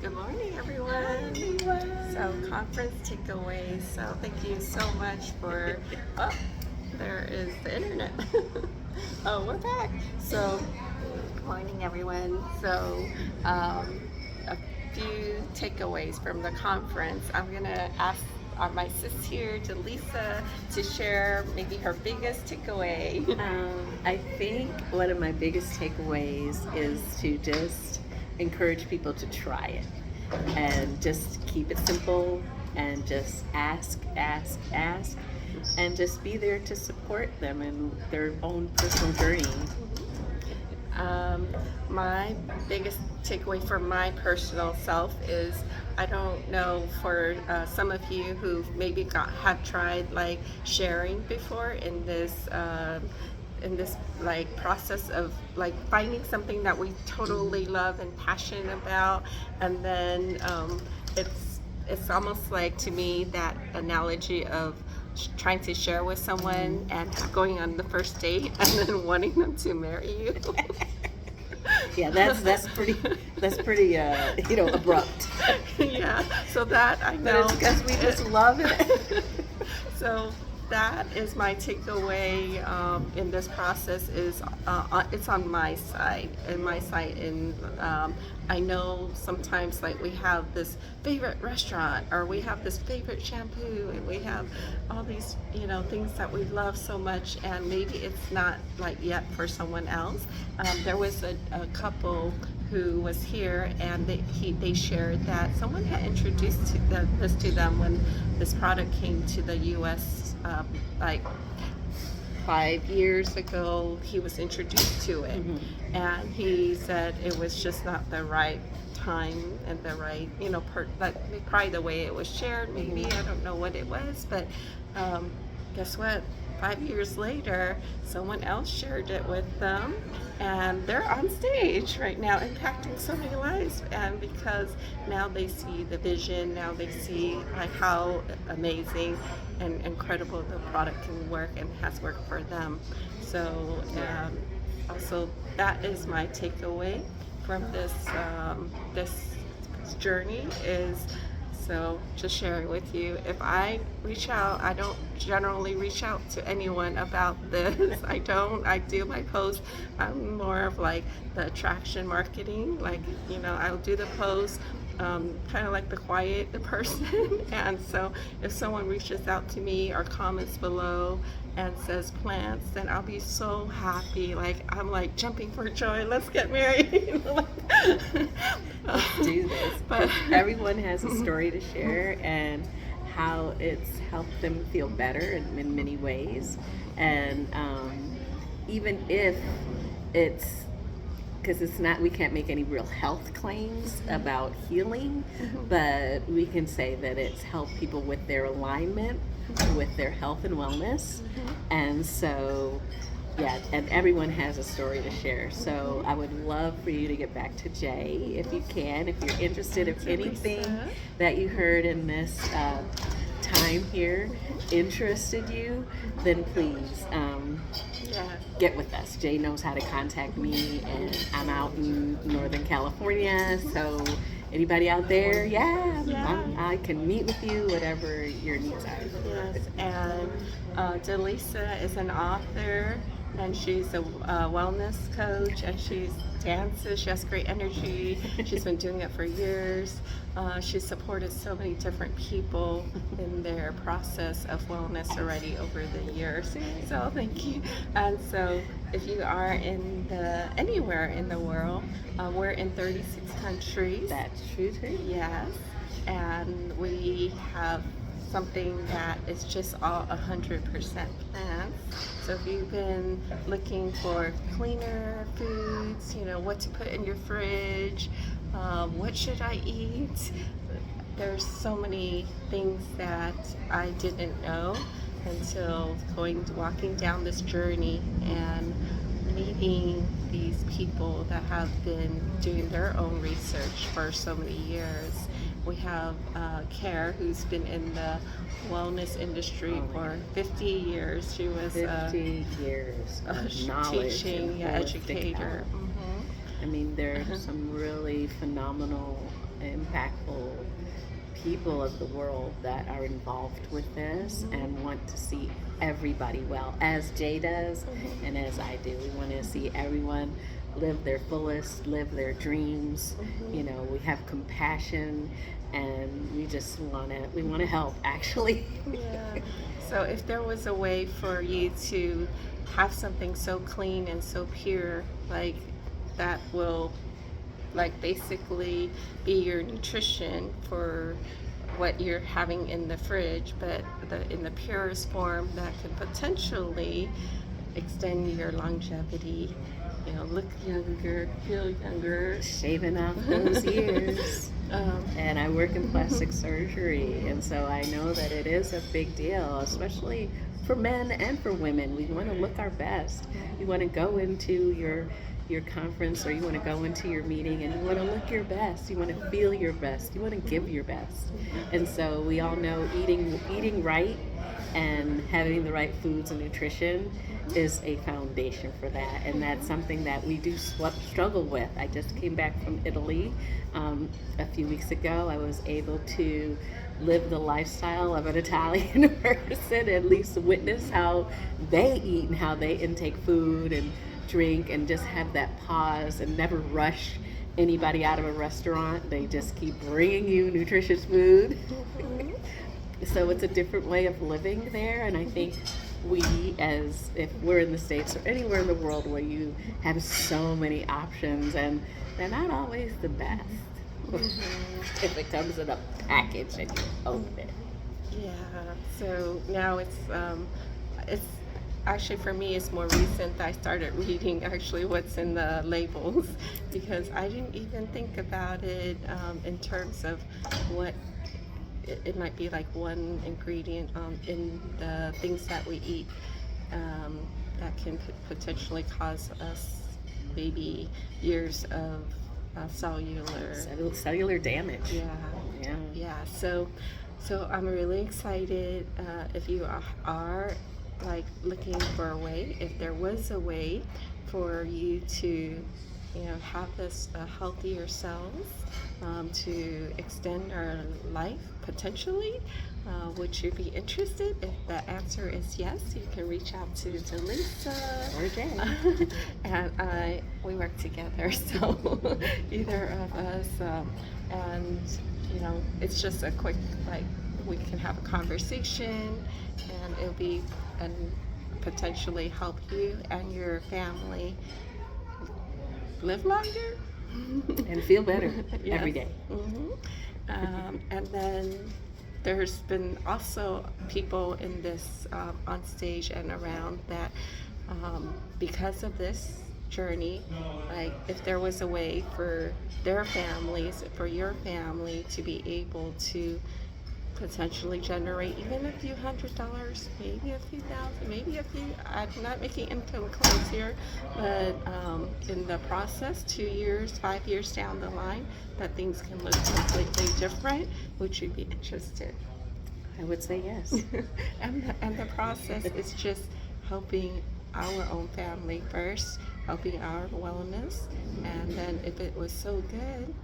Good morning, everyone. So, conference takeaways. So, thank you so much for. Oh, there is the internet. Oh, we're back. So, good morning, everyone. So, a few takeaways from the conference. I'm gonna ask my sis here, to Lisa, to share maybe her biggest takeaway. I think one of my biggest takeaways is to just encourage people to try it and just keep it simple and just ask, and just be there to support them in their own personal journey. My biggest takeaway for my personal self is, I don't know for some of you who maybe have tried like sharing before in this like process of like finding something that we totally love and passionate about, and then it's almost like, to me, that analogy of trying to share with someone and going on the first date and then wanting them to marry you. Yeah, that's pretty abrupt. Yeah, so that I know. But it's because we just love it. So that is my takeaway in this process. Is it's on my side, and I know sometimes like we have this favorite restaurant, or we have this favorite shampoo, and we have all these things that we love so much, and maybe it's not like yet for someone else. There was a couple who was here, and they shared that someone had introduced this to them when this product came to the U.S. Like 5 years ago. He was introduced to it, and he said it was just not the right time and the right, like probably the way it was shared. Maybe I don't know what it was, but guess what? 5 years later, someone else shared it with them, and they're on stage right now impacting so many lives. And because now they see the vision, now they see like how amazing and incredible the product can work and has worked for them. So also, that is my takeaway from this journey. Is So just sharing with you, if I reach out, I don't generally reach out to anyone about this. I do my posts. I'm more of like the attraction marketing. Like, I'll do the post, kind of like the quiet person. And so if someone reaches out to me or comments below and says plants, then I'll be so happy. Like, I'm like jumping for joy. Let's get married. Let's do this. But everyone has a story to share, and how it's helped them feel better in many ways. And even if it's, because it's not, we can't make any real health claims about healing, but we can say that it's helped people with their alignment, with their health and wellness. And so, yeah, and everyone has a story to share. So I would love for you to get back to Jay if you can, if you're interested, if anything that you heard in this time here interested you, then please get with us. Jay knows how to contact me, and I'm out in Northern California, so anybody out there, I can meet with you, whatever your needs are. Yes, and Delisa is an author, and she's a wellness coach, and she dances. She has great energy. She's been doing it for years. She's supported so many different people in their process of wellness already over the years. So thank you. And so if you are anywhere in the world, we're in 36 countries. That's true too. Yes, and we have something that is just all 100% plants. So if you've been looking for cleaner foods, what to put in your fridge, what should I eat? There's so many things that I didn't know until walking down this journey and meeting these people that have been doing their own research for so many years. We have Care, who's been in the wellness industry for 50 years. She was 50 years of knowledge, teaching educator. I mean, there are some really phenomenal, impactful people of the world that are involved with this and want to see everybody well, as Jay does and as I do. We want to see everyone live their fullest, live their dreams. You know, we have compassion, and we want to help, actually. Yeah. So if there was a way for you to have something so clean and so pure, like that will like basically be your nutrition for what you're having in the fridge, but in the purest form that could potentially extend your longevity, you know, look younger, feel younger. Shaving off those years. And I work in plastic surgery, and so I know that it is a big deal, especially for men and for women. We want to look our best. You want to go into your conference, or you want to go into your meeting, and you want to look your best. You want to feel your best. You want to give your best. And so we all know eating right and having the right foods and nutrition is a foundation for that, and that's something that we do struggle with. I just came back from Italy a few weeks ago. I was able to live the lifestyle of an Italian person, at least witness how they eat and how they intake food and drink, and just have that pause and never rush anybody out of a restaurant. They just keep bringing you nutritious food. So it's a different way of living there, and I think we, as if we're in the States or anywhere in the world where you have so many options, and they're not always the best. If it comes in a package and you open it. Yeah. So now it's actually, for me, it's more recent that I started reading actually what's in the labels, because I didn't even think about it in terms of what it might be, like one ingredient in the things that we eat that can potentially cause us maybe years of cellular damage. Yeah. So I'm really excited. If you are like looking for a way, if there was a way for you to, you know, have this healthier cells to extend our life potentially, would you be interested? If the answer is yes, you can reach out to Lisa or Jay. And we work together, so either of us, and you know, it's just a quick, like, we can have a conversation, and it'll be and potentially help you and your family live longer and feel better every day. And then there's been also people in this on stage and around that because of this journey, like if there was a way for their families, for your family to be able to potentially generate even a few $100s, maybe a few thousand, maybe a few, I'm not making income claims here, but in the process, 2 years, 5 years down the line, that things can look completely different. Would you be interested? I would say yes. and the process is just helping our own family first, helping our wellness, and then if it was so good,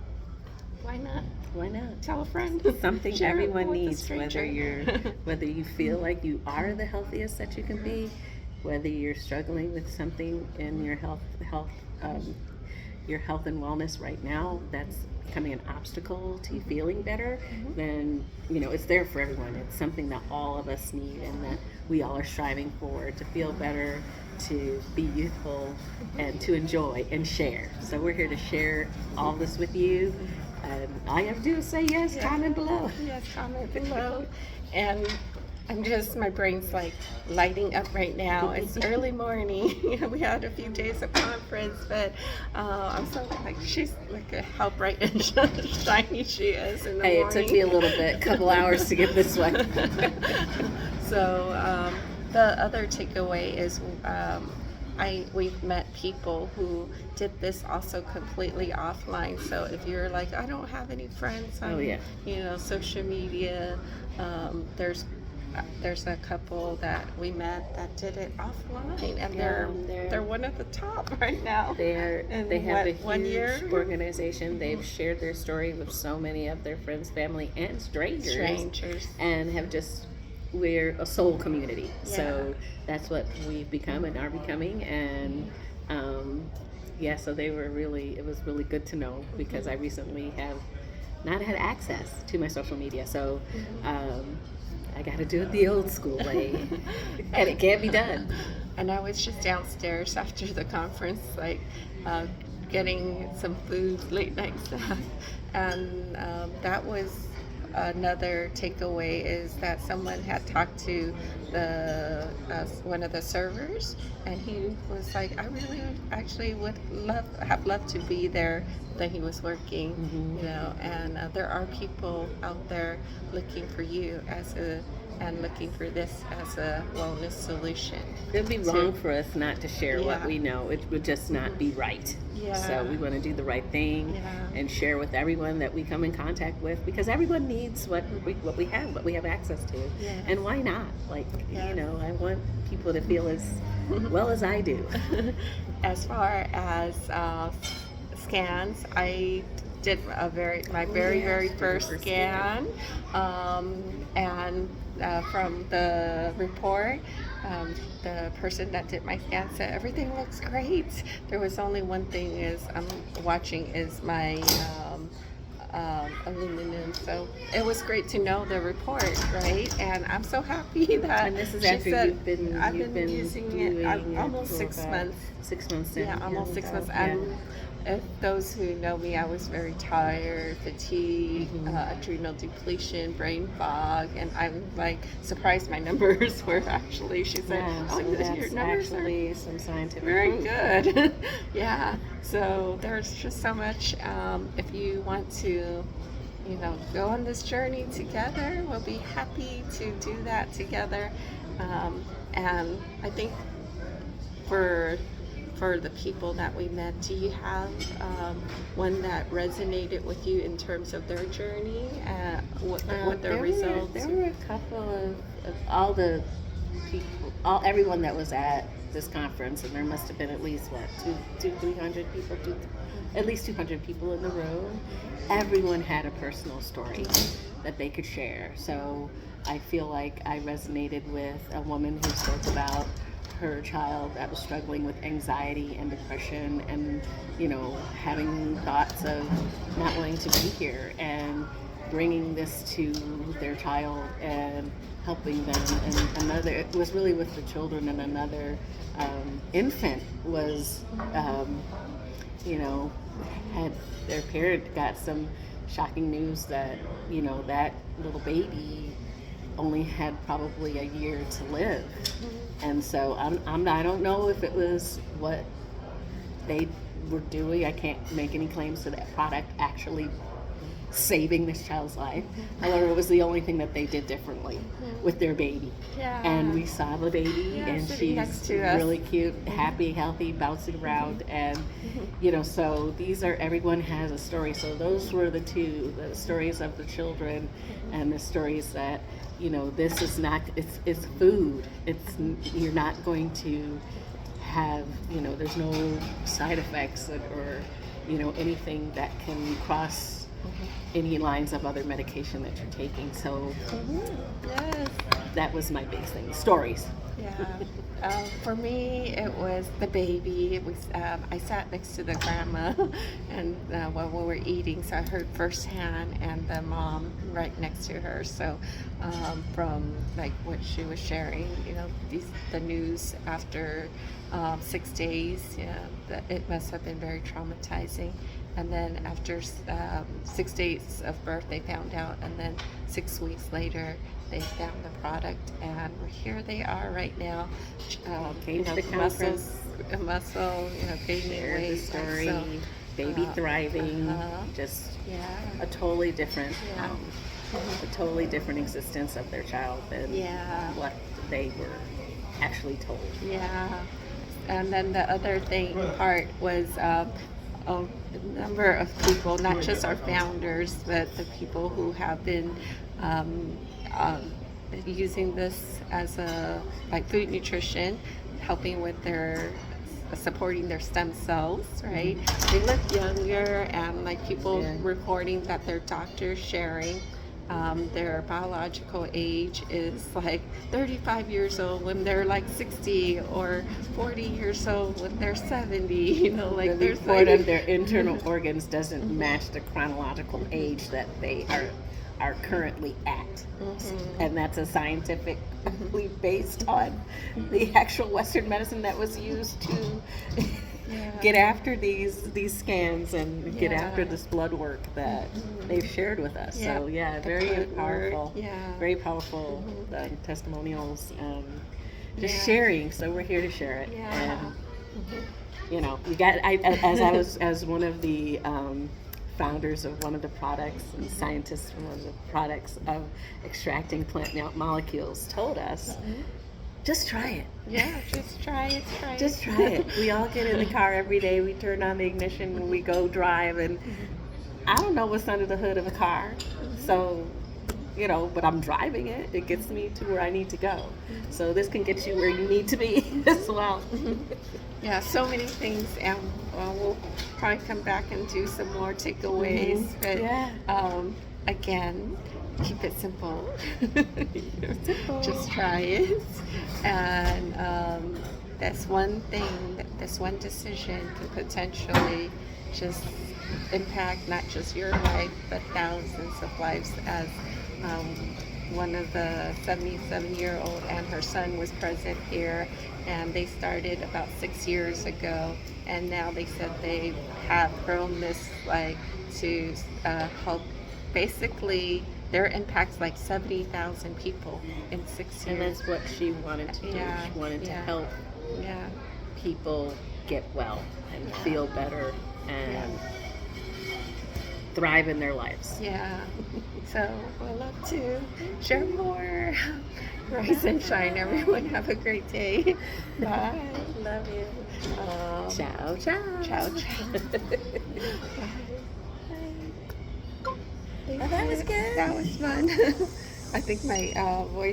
why not? Why not? Tell a friend. Something Share everyone with a needs, stranger. whether you feel like you are the healthiest that you can be, whether you're struggling with something in your health and wellness right now that's becoming an obstacle to you feeling better, then you know it's there for everyone. It's something that all of us need, and that we all are striving for, to feel better, to be youthful, and to enjoy and share. So we're here to share all this with you. And all you have to do is say yes, comment below. Yes, comment below. And my brain's like lighting up right now. It's early morning. We had a few days of conference, but I'm so like, she's like how bright and shiny she is in the morning. It took me a little bit, a couple hours to get this way. So the other takeaway is we've met people who did this also completely offline. So if you're like, I don't have any friends on you know, social media, there's there's a couple that we met that did it offline, and Yeah, they're one of the top right now. They have a one year? huge organization. They've shared their story with so many of their friends, family, and strangers, and have just, we're a soul community. Yeah. So that's what we've become and are becoming. And yeah, so they were really, it was really good to know, because I recently have not had access to my social media. So I got to do it the old school way, and it can't be done. And I was just downstairs after the conference, like getting some food, late night stuff, and that was another takeaway, is that someone had talked to the one of the servers, and he was like, I really actually would have loved to be there that he was working, you know, and there are people out there looking for you and looking for this as a wellness solution. It would be wrong for us not to share what we know. It would just not be right. Yeah. So we want to do the right thing and share with everyone that we come in contact with, because everyone needs what we have access to. Yeah. And why not? Like, you know, I want people to feel as well as I do. As far as scans, I did my very first scan, and from the report, the person that did my scan said everything looks great. There was only one thing is I'm watching is my aluminum. So it was great to know the report, right? And I'm so happy that. And this is she after said, you've been using it almost 6 months. 6 months. Yeah, almost 6 months. And if those who know me, I was very tired, fatigued, adrenal depletion, brain fog, and I'm like surprised my numbers were actually. She said, so "Oh, your numbers actually some scientific very proof." good." Yeah. So there's just so much. If you want to, you know, go on this journey together, we'll be happy to do that together. And I think for the people that we met, do you have one that resonated with you in terms of their journey? What their results? There were a couple of all the people, everyone that was at this conference, and there must have been at least 300 people, at least 200 people in the room. Everyone had a personal story that they could share. So I feel like I resonated with a woman who spoke about her child that was struggling with anxiety and depression, and, you know, having thoughts of not wanting to be here, and bringing this to their child and helping them. And another, it was really with the children, and another infant was, you know, had their parent got some shocking news that, you know, that little baby only had probably a year to live. And so I don't know if it was what they were doing. I can't make any claims to that product actually saving this child's life. However, it was the only thing that they did differently with their baby. Yeah. And we saw the baby, and she's next to us. really cute, happy, healthy, bouncing around. And, you know, so everyone has a story. So those were the stories of the children, and the stories that, you know, this is not, it's food. You're not going to have, you know, there's no side effects or you know, anything that can cross any lines of other medication that you're taking. So Yes. that was my big thing, stories. Yeah. For me, it was the baby. It was. I sat next to the grandma, and while we were eating, so I heard firsthand, and the mom right next to her. So, from like what she was sharing, you know, the news after 6 days, it must have been very traumatizing. And then after 6 days of birth, they found out, and then 6 weeks later, they found the product, and here they are right now. Came to the conference, muscle, you know, gaining shared weight. the story, So, baby thriving, just a totally different, a totally different existence of their child than what they were actually told. Yeah. And then the other part was a number of people, not just our founders, but the people who have been using this as a like food nutrition, helping with their supporting their stem cells, right? They look younger, and like people reporting that their doctors sharing their biological age is like 35 years old when they're like 60, or 40 years old when they're 70. You know, like the there's report like of their internal organs doesn't match the chronological age that they are currently at. And that's a scientifically based on the actual Western medicine that was used to get after these scans and get after this blood work that they've shared with us. So very powerful, very powerful testimonials. Just sharing. So we're here to share it. And you know, you got. As one of the founders of one of the products and scientists from one of the products of extracting plant molecules told us, just try it. Yeah, just try it. Just try it. We all get in the car every day. We turn on the ignition when we go drive, and I don't know what's under the hood of a car. So, you know, but I'm driving it. It gets me to where I need to go. So this can get you where you need to be as well. Yeah, so many things, and we'll probably come back and do some more takeaways. But again, keep it simple. Just try it, and that's one thing. This one decision can potentially just impact not just your life, but thousands of lives. As one of the 77-year-old and her son was present here, and they started about 6 years ago, and now they said they have grown this like to help. Basically, their impact's like 70,000 people in 6 years. And that's what she wanted to do. She wanted to help people get well and feel better and thrive in their lives. So we'll love to share more. Rise and shine, everyone. Have a great day. Bye. Love you. Ciao, ciao. Ciao, ciao. Oh, that was good. That was fun. I think my voice